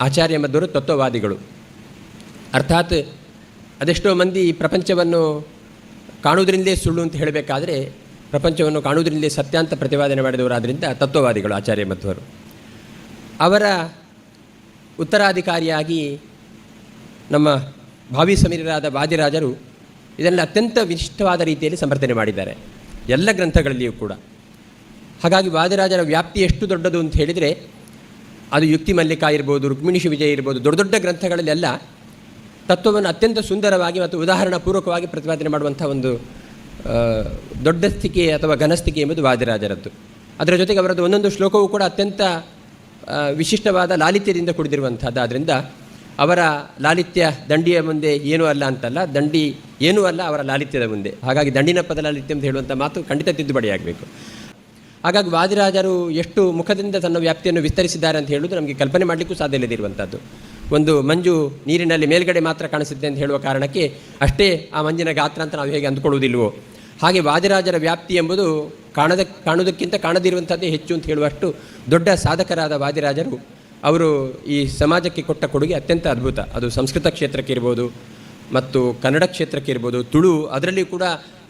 ಆಚಾರ್ಯ ಮಧ್ವರು ತತ್ವವಾದಿಗಳು. ಅರ್ಥಾತ್ ಅದೆಷ್ಟೋ ಮಂದಿ ಪ್ರಪಂಚವನ್ನು ಕಾಣುವುದರಿಂದಲೇ ಸುಳ್ಳು ಅಂತ ಹೇಳಬೇಕಾದ್ರೆ ಪ್ರಪಂಚವನ್ನು ಕಾಣುವುದರಿಂದಲೇ ಸತ್ಯ ಅಂತ ಪ್ರತಿಪಾದನೆ ಮಾಡಿದವರಾದ್ದರಿಂದ ತತ್ವವಾದಿಗಳು ಆಚಾರ್ಯ ಮಧ್ವರು. ಅವರ ಉತ್ತರಾಧಿಕಾರಿಯಾಗಿ ನಮ್ಮ ಭಾವಿ ಸಮೀರರಾದ ವಾದಿರಾಜರು ಇದನ್ನು ಅತ್ಯಂತ ವಿಶಿಷ್ಟವಾದ ರೀತಿಯಲ್ಲಿ ಸಮರ್ಥನೆ ಮಾಡಿದ್ದಾರೆ ಎಲ್ಲ ಗ್ರಂಥಗಳಲ್ಲಿಯೂ ಕೂಡ. ಹಾಗಾಗಿ ವಾದಿರಾಜರ ವ್ಯಾಪ್ತಿ ಎಷ್ಟು ದೊಡ್ಡದು ಅಂತ ಹೇಳಿದರೆ ಅದು ಯುಕ್ತಿ ಮಲ್ಲಿಕ ಇರ್ಬೋದು, ರುಕ್ಮಿಣೀಶ ವಿಜಯ ಇರ್ಬೋದು, ದೊಡ್ಡ ದೊಡ್ಡ ಗ್ರಂಥಗಳಲ್ಲೆಲ್ಲ ತತ್ವವನ್ನು ಅತ್ಯಂತ ಸುಂದರವಾಗಿ ಮತ್ತು ಉದಾಹರಣಾಪೂರ್ವಕವಾಗಿ ಪ್ರತಿಪಾದನೆ ಮಾಡುವಂಥ ಒಂದು ದೊಡ್ಡಸ್ತಿಕೆ ಅಥವಾ ಘನಸ್ತಿಕೆ ಎಂಬುದು ವಾದಿರಾಜರದ್ದು. ಅದರ ಜೊತೆಗೆ ಅವರದ್ದು ಒಂದೊಂದು ಶ್ಲೋಕವೂ ಕೂಡ ಅತ್ಯಂತ ವಿಶಿಷ್ಟವಾದ ಲಾಲಿತ್ಯದಿಂದ ಕೂಡಿದಿರುವಂಥದ್ದು. ಆದ್ದರಿಂದ ಅವರ ಲಾಲಿತ್ಯ ದಂಡಿಯ ಮುಂದೆ ಏನೂ ಅಲ್ಲ ಅಂತಲ್ಲ, ದಂಡಿ ಏನೂ ಅಲ್ಲ ಅವರ ಲಾಲಿತ್ಯದ ಮುಂದೆ. ಹಾಗಾಗಿ ದಂಡಿನ ಪದ ಲಾಲಿತ್ಯ ಅಂತ ಹೇಳುವಂಥ ಮಾತು ಖಂಡಿತ ತಿದ್ದುಪಡಿಯಾಗಬೇಕು. ಹಾಗಾಗಿ ವಾದಿರಾಜರು ಎಷ್ಟು ಮುಖದಿಂದ ತನ್ನ ವ್ಯಾಪ್ತಿಯನ್ನು ವಿಸ್ತರಿಸಿದ್ದಾರೆ ಅಂತ ಹೇಳುವುದು ನಮಗೆ ಕಲ್ಪನೆ ಮಾಡಲಿಕ್ಕೂ ಸಾಧ್ಯ ಇಲ್ಲದಿರುವಂಥದ್ದು. ಒಂದು ಮಂಜು ನೀರಿನಲ್ಲಿ ಮೇಲ್ಗಡೆ ಮಾತ್ರ ಕಾಣಿಸುತ್ತೆ ಅಂತ ಹೇಳುವ ಕಾರಣಕ್ಕೆ ಅಷ್ಟೇ ಆ ಮಂಜಿನ ಗಾತ್ರ ಅಂತ ನಾವು ಹೇಗೆ ಅಂದುಕೊಳ್ಳುವುದಿಲ್ವೋ, ಹಾಗೆ ವಾದಿರಾಜರ ವ್ಯಾಪ್ತಿ ಎಂಬುದು ಕಾಣುವುದಕ್ಕಿಂತ ಕಾಣದಿರುವಂಥದ್ದೇ ಹೆಚ್ಚು ಅಂತ ಹೇಳುವಷ್ಟು ದೊಡ್ಡ ಸಾಧಕರಾದ ವಾದಿರಾಜರು ಅವರು ಈ ಸಮಾಜಕ್ಕೆ ಕೊಟ್ಟ ಕೊಡುಗೆ ಅತ್ಯಂತ ಅದ್ಭುತ. ಅದು ಸಂಸ್ಕೃತ ಕ್ಷೇತ್ರಕ್ಕೆ ಇರ್ಬೋದು ಮತ್ತು ಕನ್ನಡ ಕ್ಷೇತ್ರಕ್ಕೆ ಇರ್ಬೋದು, ತುಳು, ಅದರಲ್ಲಿಯೂ ಕೂಡ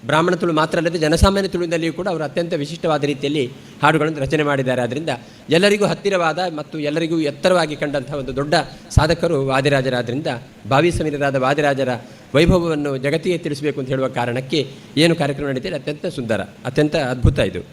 ಬ್ರಾಹ್ಮಣ ತುಳು ಮಾತ್ರ ಅಲ್ಲದೆ ಜನಸಾಮಾನ್ಯ ತುಳುವಿನಲ್ಲಿಯೂ ಕೂಡ ಅವರು ಅತ್ಯಂತ ವಿಶಿಷ್ಟವಾದ ರೀತಿಯಲ್ಲಿ ಹಾಡುಗಳನ್ನು ರಚನೆ ಮಾಡಿದ್ದಾರೆ. ಆದ್ದರಿಂದ ಎಲ್ಲರಿಗೂ ಹತ್ತಿರವಾದ ಮತ್ತು ಎಲ್ಲರಿಗೂ ಎತ್ತರವಾಗಿ ಕಂಡಂಥ ಒಂದು ದೊಡ್ಡ ಸಾಧಕರು ವಾದಿರಾಜರಾದ್ದರಿಂದ ಭಾವಿ ಸಮೀರರಾದ ವಾದಿರಾಜರ ವೈಭವವನ್ನು ಜಗತ್ತಿಗೆ ತಿಳಿಸಬೇಕು ಅಂತ ಹೇಳುವ ಕಾರಣಕ್ಕೆ ಏನು ಕಾರ್ಯಕ್ರಮ ನಡೀತಿದೆ ಅತ್ಯಂತ ಸುಂದರ, ಅತ್ಯಂತ ಅದ್ಭುತ ಇದು.